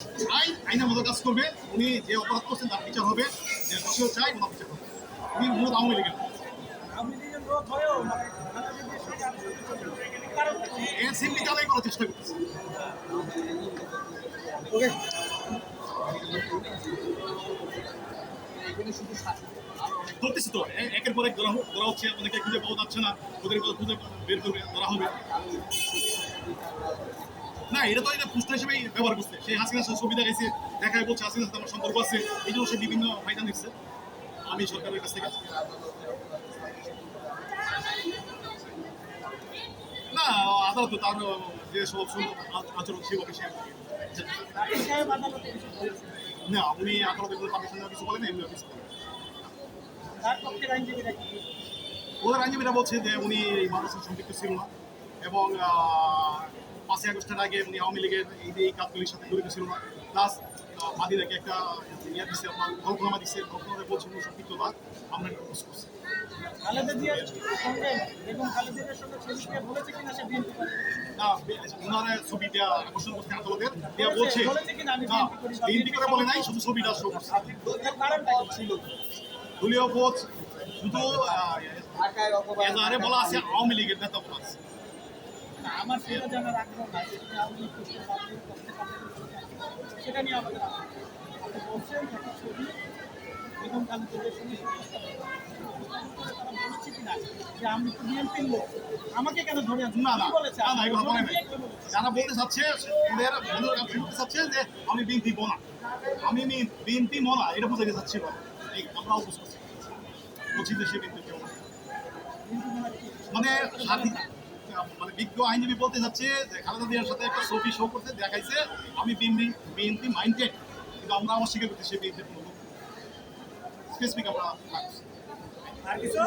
আইনের মতো কাজ করবে। উনি যে অপরাধ করছেন তার বিচার হবে, যে দোষীও চাই ওনার বিচার হবে। উনি মূলত আওয়ামী লীগের এর সিম্পিতে আদায় করার চেষ্টা করতেছে। ওকে, ধরতেছি তো একের পর এক ধরা হচ্ছে, অনেকে খুঁজে পাওয়া যাচ্ছে না, ওদের খুঁজে বের করে ধরা হবে। না, এটা তো এটা পুষ্ট হিসেবেই ব্যবহার করছে। সেই হাসিনার সাথে ছবি দেখাইছে, দেখায় বলছে হাসিনার সাথে আমার সম্পর্ক আছে, এই জন্য সে বিভিন্ন ফায়দা নিচ্ছে আমি সরকারের কাছ থেকে। না, আদালত তার যে সব আচরণ সেভাবে সে না, উনি আদালতে কোনো পারমিশন কিছু বলেন, এমনি কিছু বলেন। ওদের আইনজীবীরা বলছে যে উনি এই মাদ্রাসার সম্পৃক্ত ছিল না, এবং 5ই আগস্টের আগে উনি আওয়ামী লীগের এই কাজগুলির সাথে জড়িত ছিল না। প্লাস মাদিনাকে একটা ইয়ে দিচ্ছে, আপনার গল্পনামা দিচ্ছে, গল্পনামা বলছে উনি সম্পৃক্ত না, আমরা এটা প্রপোজ করছি। না, ওনারা ছবি দেওয়া আকর্ষণ করছে আদালতের, দেওয়া বলছে না, বিএনপি করে বলে নাই, শুধু ছবিটা শো করছে। দলীয় বোধ শুধু এজাহারে বলা আছে আওয়ামী লীগের নেতা বলা আছে। আমার সেটা জানার আগ্রহ নাই, সেটা নিয়ে আমাদের আপনি বলছেন একটা ছবি এবং কালীদের সঙ্গে তারা বলেছে কিনা যে আমি তো বিএনপির লোক, আমাকে কেন ধরে আনছেন? না, কি বলেছে? না, এগুলো বলে নাই। যারা বলতে চাচ্ছে ওদের বলতে চাচ্ছে যে আমি বিএনপি বলা, আমি বিএনপি মলা, এটা বোঝাতে চাচ্ছি। আমরাও বুঝতে পারছি, বলছি যে সে বিএনপি মানে স্বাধীন, মানে বিজ্ঞ আইনজীবী বলতে চাচ্ছে যে খালেদা জিয়ার সাথে একটা ছবি শো করতে দেখাইছে আমি বিএনপি মাইন্ডেড, কিন্তু আমরা অস্বীকার করছি সে বিএনপির কোনো স্পেসিফিক আমরা আর কিছু